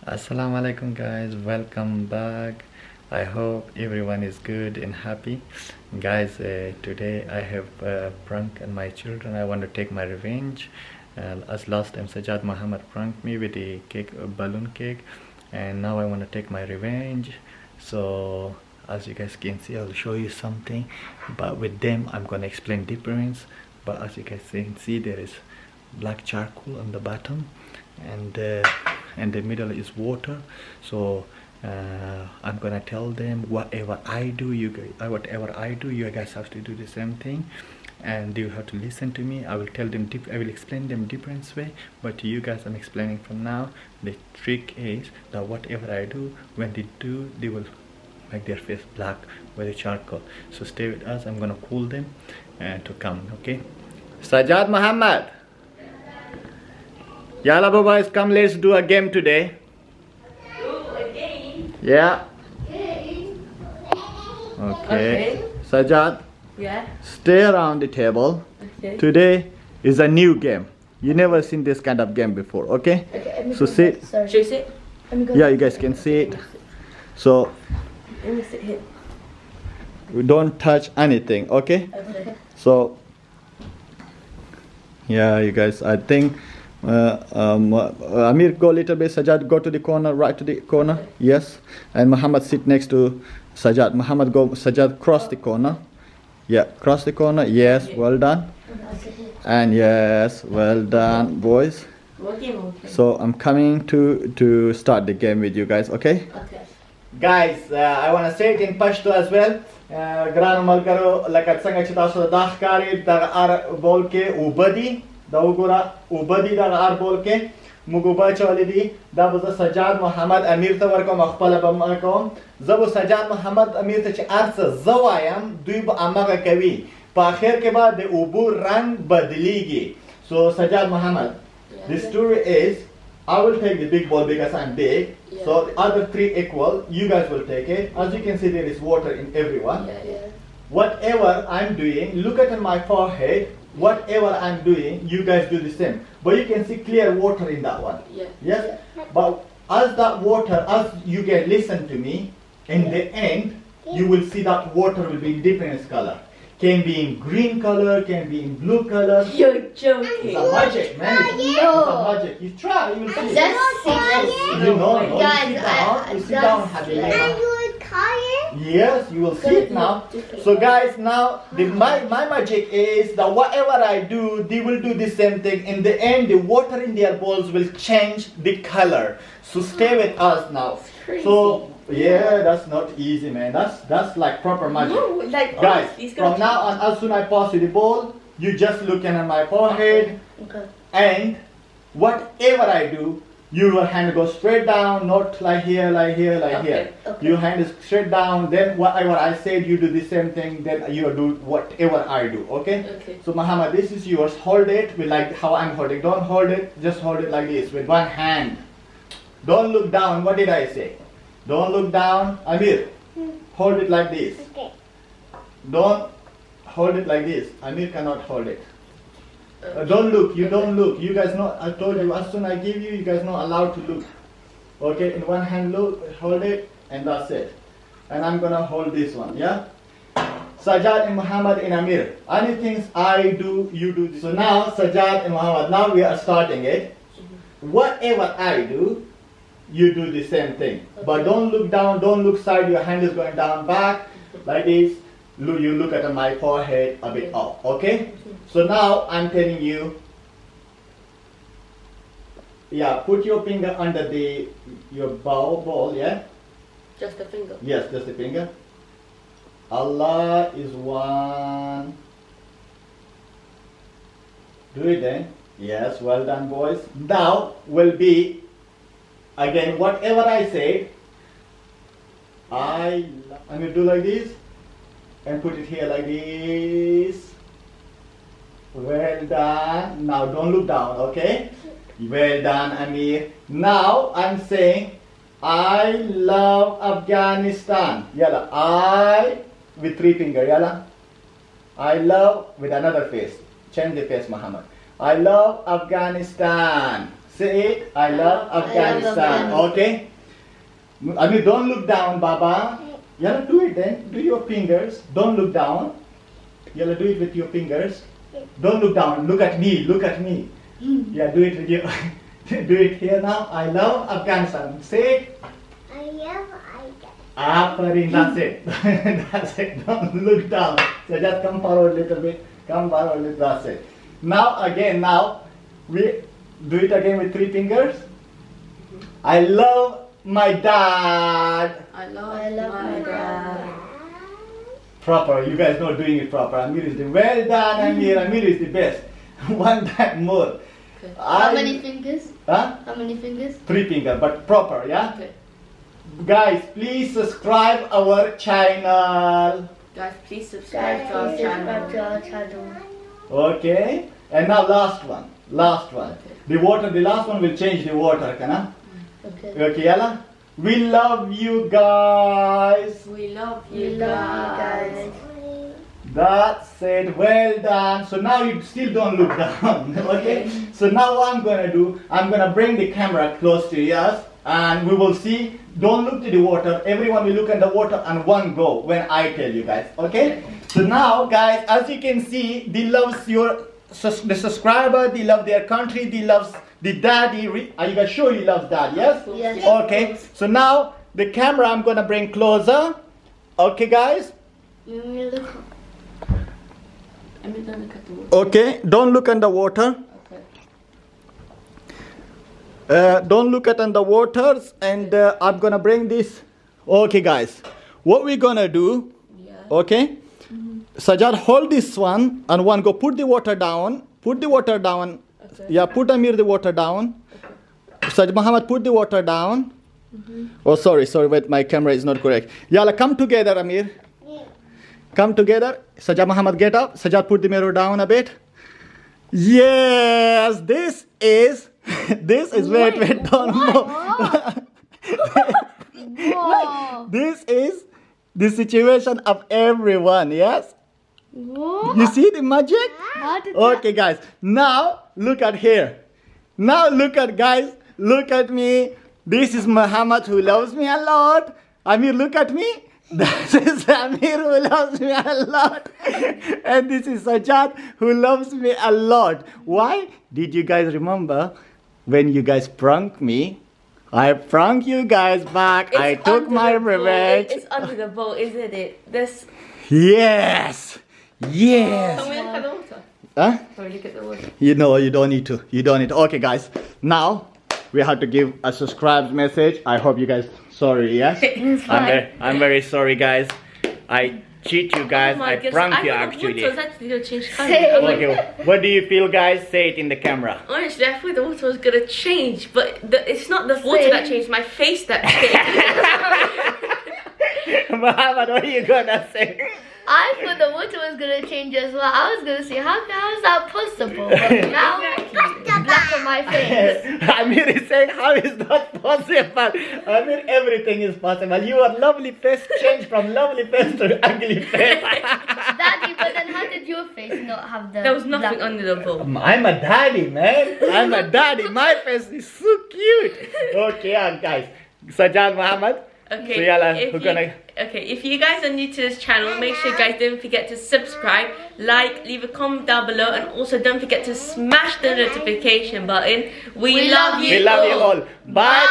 Assalamu alaikum guys, welcome back. I hope everyone is good and happy. Guys, today I have Frank and my children. I want to take my revenge. As last time Sajjad Muhammad pranked me with the cake, balloon cake, and now I want to take my revenge. So as you guys can see, I'll show you something, but with them I'm going to explain difference. But as you guys can see, there is black charcoal on the bottom, and the middle is water. So I'm gonna tell them whatever I do, you guys have to do the same thing, and you have to listen to me. I will tell them I will explain them different way, but to you guys I'm explaining from now. The trick is that whatever I do, when they do, they will make their face black with the charcoal. So stay with us. I'm gonna call them to come. Okay, Sajjad Muhammad, Yalla boys, come, let's do a game today. A game? Yeah. Okay. Okay. Sajjad, Yeah. stay around the table. Okay. Today is a new game. You never seen this kind of game before, okay? Okay. So sit. Should we sit? Yeah, you guys can see it. So Let me sit here. we don't touch anything, okay? Okay. So yeah, you guys, I think Amir, go a little bit. Sajjad, go to the corner, right to the corner. Okay. Yes. And Muhammad, sit next to Sajjad. Muhammad, go. Sajjad, cross the corner. Yeah, cross the corner. Yes, well done. And yes, well done, boys. What game? So I'm coming to start the game with you guys, okay? Okay. Guys, I want to say it in Pashto as well. Grano Malkaro, like at Sanga Chitaso, Dahkari, Dar Volke, Ubadi, Daugura, Ubadi, Dar Bolke, Muguba Chalidi, that was the Sajjad Muhammad Amir Tawarko Makpala Bamakom, Zabu Sajjad Muhammad Amir Tachi Arsa Zawayam, Duib Amaga Kavi, Pakher Keba, the Ubu Rang Badiligi. So Sajjad Muhammad, the story is, I will take the big ball because I'm big. Yeah. So the other three equal, you guys will take it. As you can see, there is water in everyone. Yeah. Whatever I'm doing, look at my forehead. Whatever I'm doing, you guys do the same. But you can see clear water in that one. Yeah. Yes? But as that water, as you can listen to me, in the end, you will see that water will be in different color. Can be in green color, can be in blue color. You're joking. It's a magic, man. It's a magic. You try, you will see. You know, no, Guys, you sit down, you sit down, Habibi. tired? Yes, you will see it now. So guys, now my magic is that whatever I do, they will do the same thing. In the end, the water in their bowls will change the color. So stay with us now. Crazy. So yeah, that's not easy, man. That's like proper magic. No, like Guys, honestly, it's from gonna now on, as soon as I pass you the bowl, you just looking at my forehead, Okay. and whatever I do, your hand goes straight down, not like here, like here, like here. Okay. Your hand is straight down, then whatever I said, you do the same thing, then you do whatever I do, okay? Okay. So Muhammad, this is yours. Hold it with like how I'm holding. Don't hold it, just hold it like this with one hand. Don't look down. What did I say? Don't look down. Amir, hold it like this. Okay. Don't hold it like this. Amir cannot hold it. Don't look. You don't look. You guys know. I told you as soon as I give you, you guys not allowed to look. Okay. In one hand, look, hold it, and that's it. And I'm gonna hold this one. Yeah. Sajjad and Muhammad and Amir. Anything I do, you do. This. So now Sajjad and Muhammad. Now we are starting it. Whatever I do, you do the same thing. But don't look down. Don't look side. Your hand is going down back like this. You look at my forehead a bit up. Okay. So now I'm telling you, yeah, put your finger under your bowl, yeah? Just a finger. Yes, just the finger. Allah is one. Do it then. Yes, well done, boys. Now will be, again, whatever I say, I'm going to do like this, and put it here like this. Well done. Now don't look down, okay? Well done, Amir. Now I'm saying, I love Afghanistan. Yalla. I with three fingers. Yalla. I love with another face. Change the face, Muhammad. I love Afghanistan. Say it. I love Afghanistan. Okay. I mean, don't look down, Baba. Yalla, do it then. Do your fingers. Don't look down. Yalla, do it with your fingers. Don't look down. Look at me. Look at me. Yeah, do it with your. Do it here now. I love Afghanistan. Say it. I love Afghanistan. That's it. That's it. Don't look down. So just come forward a little bit. Come forward a little. That's it. Now again. Now we do it again with 3 fingers. I love my dad. I love my dad. Proper. You guys know doing it proper. Amir is the well done. Amir is the best. One time more. Okay. How many fingers? Huh? How many fingers? 3 fingers, but proper. Yeah. Okay. Guys, please subscribe our channel. Guys, please subscribe to our channel. Okay. And now last one. Last one. Okay. The water. The last one will change the water. Kana? Okay. Okay, yalla. We love you guys. We love We you love guys. you guys. That's it. Well done. So now you still don't look down. Okay. So now what I'm gonna do, I'm gonna bring the camera close to yours, and we will see. Don't look to the water. Everyone will look at the water and one go when I tell you guys. Okay. So now, guys, as you can see, they loves the subscriber. They love their country. They loves the daddy. Are you guys sure you love dad? Yes. Yes. Okay. So now the camera I'm gonna bring closer. Okay, guys. Look. I'm gonna look at the water. Okay, don't look underwater. Okay. Don't look at underwaters, and I'm gonna bring this. Okay, guys, what we're gonna do? Yeah. Okay, Sajad, hold this one, and one go put the water down. Put the water down. Okay. Yeah, put Amir the water down. Sajad Muhammad, put the water down. Oh, sorry, wait, my camera is not correct. Yalla, come together, Amir. Come together. Sajad Muhammad, get up. Sajad, put the mirror down a bit. Yes, this is wait, don't move. Whoa. This is the situation of everyone, yes? Whoa. You see the magic? How did Okay, guys. Now look at here. Now look at, guys. Look at me. This is Muhammad who loves me a lot. Amir, look at me. This is Amir who loves me a lot. And this is Sajad who loves me a lot. Why? Did you guys remember when you guys pranked me? I pranked you guys back. I took under my the bowl. revenge. It's under the bowl, isn't it? This. Yes. Yes. Can we look at the water? Huh? Can we look at the water? You know, you don't need to. You don't need to. Okay, guys. Now, we have to give a subscribe message. I hope you guys sorry, yes? I'm very sorry, guys. I cheat you guys. Oh my I goodness, prank you I thought actually. the water was actually going to change colour. Same. Okay, what do you feel, guys? Say it in the camera. Honestly, I thought the water was going to change, but it's not the water that changed, my face that changed. Muhammad, what are you gonna say? I thought the water was gonna change as well. I was gonna say, how is that possible? But now, black on my face. Amir is saying, how is that possible? Amir, everything is possible. Your lovely face changed from lovely face to ugly face. Daddy, but then how did your face not have the There was nothing black? under the bowl. I'm a daddy, man. I'm a daddy. My face is so cute. Okay, guys. Sajad Muhammad. Okay, So, yalla, if you guys are new to this channel, make sure you guys don't forget to subscribe, like, leave a comment down below, and also don't forget to smash the notification button. We love you We love you all. Bye.